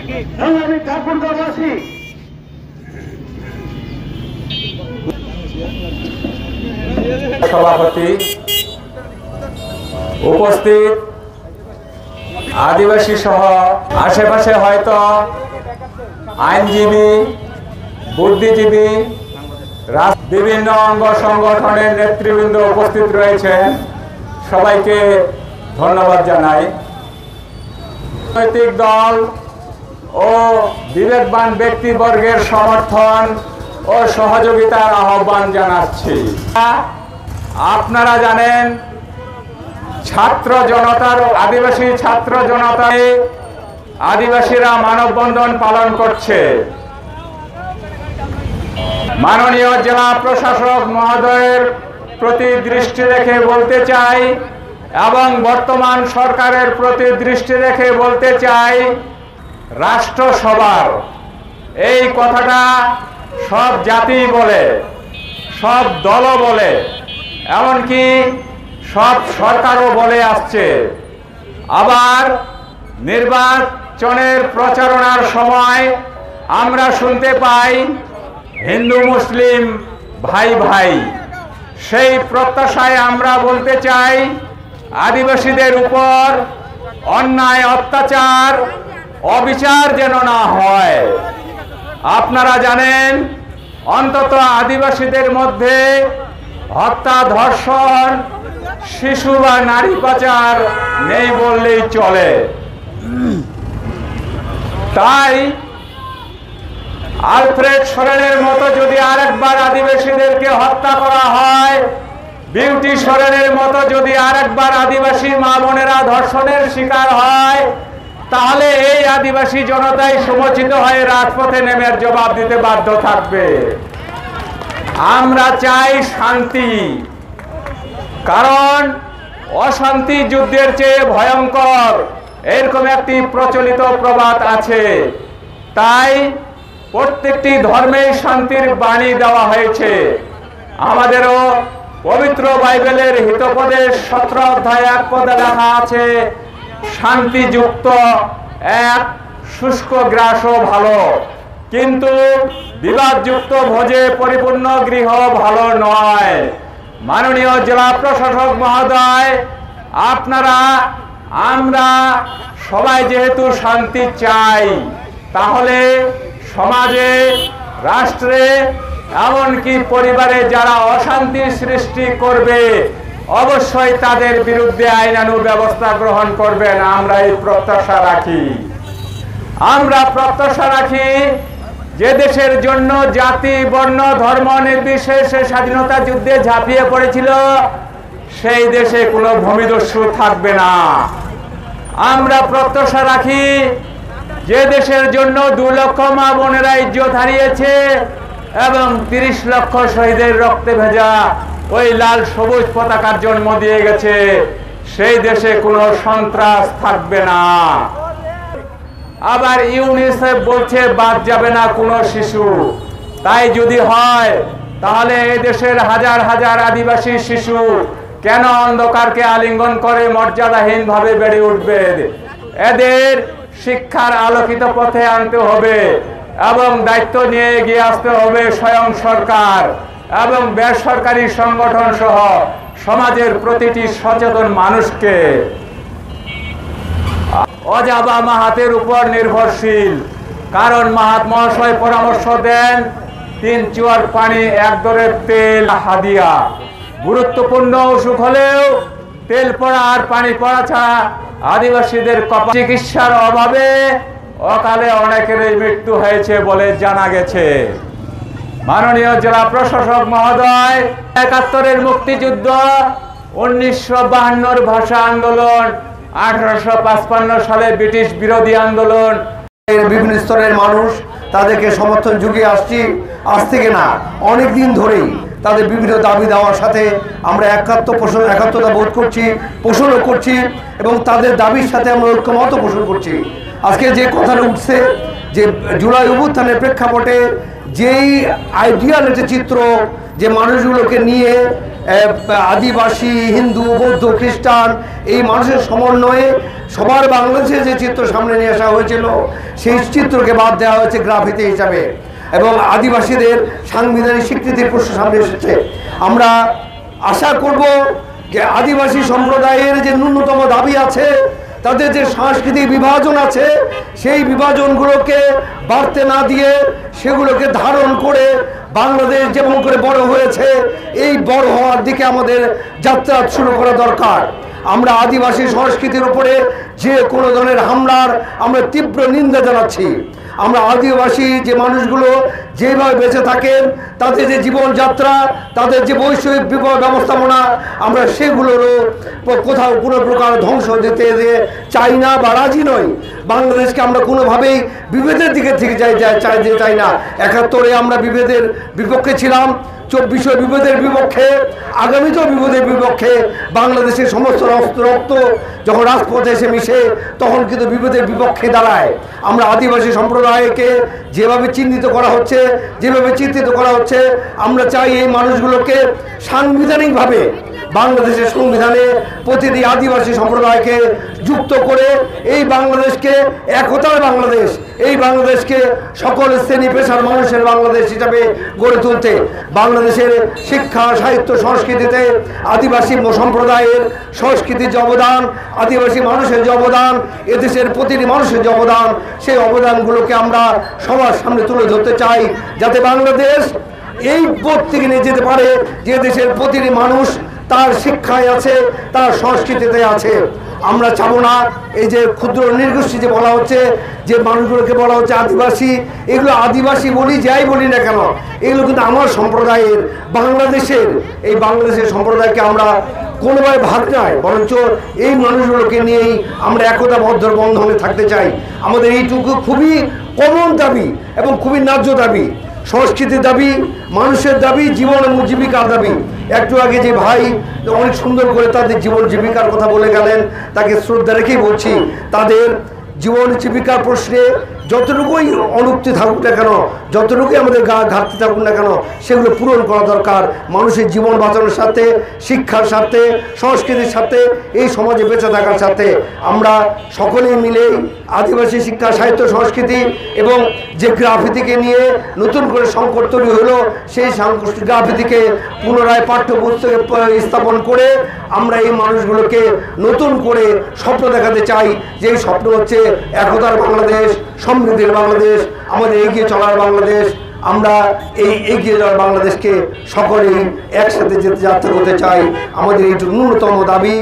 আমি ঠাকুরগাঁওবাসী সভাপতি উপস্থিত আদিবাসী সহ আশেপাশে হয়তো আইনজীবী, বুদ্ধিজীবী, বিভিন্ন অঙ্গ সংগঠনের নেতৃবৃন্দ উপস্থিত রয়েছেন। সবাইকে ধন্যবাদ জানাই। রাজনৈতিক দল ও বিবেকবান ব্যক্তিবর্গের সমর্থন ও সহযোগিতার আহ্বান জানাচ্ছি। আপনারা জানেন, ছাত্র জনতার আদিবাসী ছাত্র জনতায় আদিবাসীরা মানববন্ধন পালন করছে। মাননীয় জেলা প্রশাসক মহোদয়ের প্রতি দৃষ্টি রেখে বলতে চাই এবং বর্তমান সরকারের প্রতি দৃষ্টি রেখে বলতে চাই, রাষ্ট্র সবার এই কথাটা সব জাতি বলে, সব দল বলে, এমনকি সব সরকারও বলে আসছে। আবার নির্বাচনের প্রচারণার সময় আমরা শুনতে পাই হিন্দু মুসলিম ভাই ভাই। সেই প্রত্যাশায় আমরা বলতে চাই, আদিবাসীদের উপর অন্যায় অত্যাচার অবিচার যেন না হয়। আপনারা জানেন, অন্তত আদিবাসীদের মধ্যে হত্যা, ধর্ষণ, শিশু বা নারী পাচার নেই বললেই চলে। তাই আলফ্রেড সোরেনের মতো যদি আরেকবার আদিবাসীদেরকে হত্যা করা হয়, বিউটি সোরেনের মতো যদি আরেকবার আদিবাসী মা বোনেরা ধর্ষণের শিকার হয়, তাহলে এই আদিবাসী জনতাই সমচিত হয়ে রাজপথে নেমে জবাব দিতে বাধ্য থাকবে। আমরা চাই শান্তি, কারণ অশান্তি যুদ্ধের চেয়ে ভয়ঙ্কর, এরকম একটি প্রচলিত প্রবাদ আছে। তাই প্রত্যেকটি ধর্মেই শান্তির বাণী দেওয়া হয়েছে। আমাদেরও পবিত্র বাইবেলের হিতোপদেশ 17 অধ্যায় 1 পদে লেখা আছে, শান্তিযুক্ত এক শুষ্ক গ্রাসও ভালো, কিন্তু বিবাদযুক্ত ভোজে পরিপূর্ণ গৃহ ভালো নয়। মাননীয় জেলা প্রশাসক মহোদয়, আপনারা আমরা সবাই যেহেতু শান্তি চাই, তাহলে সমাজে, রাষ্ট্রে, এমনকি পরিবারে যারা অশান্তি সৃষ্টি করবে, অবশ্যই তাদের বিরুদ্ধে আইনানুগ ব্যবস্থা গ্রহণ করবেন। আমরা এই প্রত্যাশা রাখি। আমরা প্রত্যাশা রাখি যে দেশের জন্য জাতি, বর্ণ, ধর্ম নির্বিশেষে স্বাধীনতা যুদ্ধে ঝাঁপিয়ে পড়েছিল, সেই দেশে কোনো ভূমিদস্যু থাকবে না। আমরা প্রত্যাশা রাখি যে দেশের জন্য 2 লক্ষ মা বোনেরা ইজ্জত হারিয়েছে এবং 30 লক্ষ শহীদের রক্তে ভেজা ওই লাল সবুজ পতাকার জন্ম দিয়ে গেছে, সেই দেশে কোনো সন্ত্রাস থাকবে না। আবার ইউনিসেফ বলছে বাদ যাবে না কোনো শিশু। তাই যদি হয়, তাহলে এই দেশের হাজার হাজার আদিবাসী শিশু কেন অন্ধকারকে আলিঙ্গন করে মর্যাদাহীনভাবে বেড়ে উঠবে? এদের শিক্ষার আলোকিত পথে আনতে হবে এবং দায়িত্ব নিয়ে এগিয়ে আসতে হবে স্বয়ং সরকার এবং বেসরকারি সংগঠন সহ সমাজের প্রতিটি সচেতন মানুষকে। অজাবা মাহাতের উপর নির্ভরশীল, কারণ মাহাত মহাশয় পরামর্শ দেন 3 চুয়ার পানি 1 দরের তেল হাদিয়া। গুরুত্বপূর্ণ অসুখ হলেও তেল পড়া আর পানি পড়া ছাড়া আদিবাসীদের চিকিৎসার অভাবে অকালে অনেকেরই মৃত্যু হয়েছে বলে জানা গেছে। মাননীয় জেলা প্রশাসক মহোদয়, 71-এর মুক্তিযুদ্ধ, 1952-র ভাষা আন্দোলন, 1855 সালে ব্রিটিশ বিরোধী আন্দোলন, বিভিন্ন স্তরের মানুষ তাদেরকে সমর্থন যুগে আসছি। আজ থেকে না, অনেক দিন ধরেই তাদের বিভিন্ন দাবি দেওয়ার সাথে আমরা একাত্মতা বোধ করছি, পোষণও করছি এবং তাদের দাবির সাথে আমরা ঐক্যমত পোষণ করছি। আজকে যে কথাটা উঠছে যে জুলাই অভ্যুত্থানের প্রেক্ষাপটে যেই আইডিয়াল একটা চিত্র, যে মানুষগুলোকে নিয়ে আদিবাসী, হিন্দু, বৌদ্ধ, খ্রিস্টান এই মানুষের সমন্বয়ে সবার বাংলাদেশে যে চিত্র সামনে নিয়ে আসা হয়েছিল সেই চিত্রকে বাদ দেওয়া হয়েছে গ্রাফিতি হিসাবে, এবং আদিবাসীদের সাংবিধানিক স্বীকৃতির প্রশ্ন সামনে এসেছে। আমরা আশা করব যে আদিবাসী সম্প্রদায়ের যে ন্যূনতম দাবি আছে, তাদের যে সাংস্কৃতিক বিভাজন আছে, সেই বিভাজনগুলোকে বাড়তে না দিয়ে সেগুলোকে ধারণ করে বাংলাদেশ যেমন করে বড় হয়েছে এই বড় হওয়ার দিকে আমাদের যাত্রা শুরু করা দরকার। আমরা আদিবাসী সংস্কৃতির উপরে যে কোনো ধরনের হামলার আমরা তীব্র নিন্দা জানাচ্ছি। আমরা আদিবাসী যে মানুষগুলো যেভাবে বেঁচে থাকেন, তাদের যে জীবনযাত্রা, তাদের যে বৈষয়িক ব্যবস্থাপনা, আমরা সেগুলোরও কোথাও কোনো প্রকার ধ্বংস দিতে চাই না বা রাজি নই। বাংলাদেশকে আমরা কোনোভাবেই বিভেদের দিকে থেকে চাই না। ৭১ আমরা বিভেদের বিপক্ষে ছিলাম, ২৪ বিভেদের বিপক্ষে, আগামীতেও বিভেদের বিপক্ষে। বাংলাদেশের সমস্ত রক্ত যখন রাজপথে এসে মিশে তখন কিন্তু বিভেদের বিপক্ষে দাঁড়ায়। আমরা আদিবাসী সম্প্রদায়কে যেভাবে চিহ্নিত করা হচ্ছে, যেভাবে চিত্রিত করা হচ্ছে, আমরা চাই এই মানুষগুলোকে সাংবিধানিকভাবে বাংলাদেশের সংবিধানে প্রতিটি আদিবাসী সম্প্রদায়কে যুক্ত করে এই বাংলাদেশকে একতার বাংলাদেশ, এই বাংলাদেশকে সকল শ্রেণী পেশার মানুষের বাংলাদেশ হিসাবে গড়ে তুলতে, বাংলাদেশের শিক্ষা, সাহিত্য, সংস্কৃতিতে আদিবাসী সম্প্রদায়ের সংস্কৃতির যে অবদান, আদিবাসী মানুষের যে অবদান, এদেশের প্রতিটি মানুষের যে অবদান, সেই অবদানগুলোকে আমরা সবার সামনে তুলে ধরতে চাই, যাতে বাংলাদেশ এই বোধ থেকে নিয়ে যেতে পারে যে দেশের প্রতিটি মানুষ তার শিক্ষায় আছে, তার সংস্কৃতিতে আছে। আমরা চাবো না এই যে ক্ষুদ্র নৃগোষ্ঠী যে বলা হচ্ছে, যে মানুষগুলোকে বলা হচ্ছে আদিবাসী, এগুলো আদিবাসী বলি যাই বলি না কেন, এগুলো কিন্তু আমার সম্প্রদায়ের, বাংলাদেশের, এই বাংলাদেশের সম্প্রদায়কে আমরা কোনোভাবে ভাগ নয়, বরঞ্চ এই মানুষগুলোকে নিয়েই আমরা একতাবদ্ধ বন্ধনে থাকতে চাই। আমাদের এইটুকু খুবই কমন দাবি এবং খুবই ন্যায্য দাবি, সংস্কৃতির দাবি, মানুষের দাবি, জীবন এবং জীবিকার দাবি। একটু আগে যে ভাই অনেক সুন্দর করে তাদের জীবন জীবিকার কথা বলে গেলেন, তাকে শ্রদ্ধা রেখেই বলছি, তাদের জীবন জীবিকার প্রশ্নে যতটুকুই অনুক্তি থাকুক না কেন, যতটুকুই আমাদের ঘাটতি থাকুক না কেন, সেগুলো পূরণ করা দরকার। মানুষের জীবন বাঁচানোর সাথে, শিক্ষার সাথে, সংস্কৃতির সাথে, এই সমাজে বেঁচে থাকার সাথে আমরা সকলেই মিলে আদিবাসী শিক্ষা, সাহিত্য, সংস্কৃতি এবং যে গ্রাফিতিকে নিয়ে নতুন করে সংকট তৈরি হলো, সেই গ্রাফিতিকে পুনরায় পাঠ্যপুস্তকে স্থাপন করে আমরা এই মানুষগুলোকে নতুন করে স্বপ্ন দেখাতে চাই, যে এই স্বপ্ন হচ্ছে একতার বাংলাদেশ, সমৃদ্ধির বাংলাদেশ, আমাদের এগিয়ে চলার বাংলাদেশ। আমরা এই এগিয়ে যাওয়ার বাংলাদেশকে সকলেই একসাথে যাত্রা করতে চাই। আমাদের এইটুকু ন্যূনতম দাবি।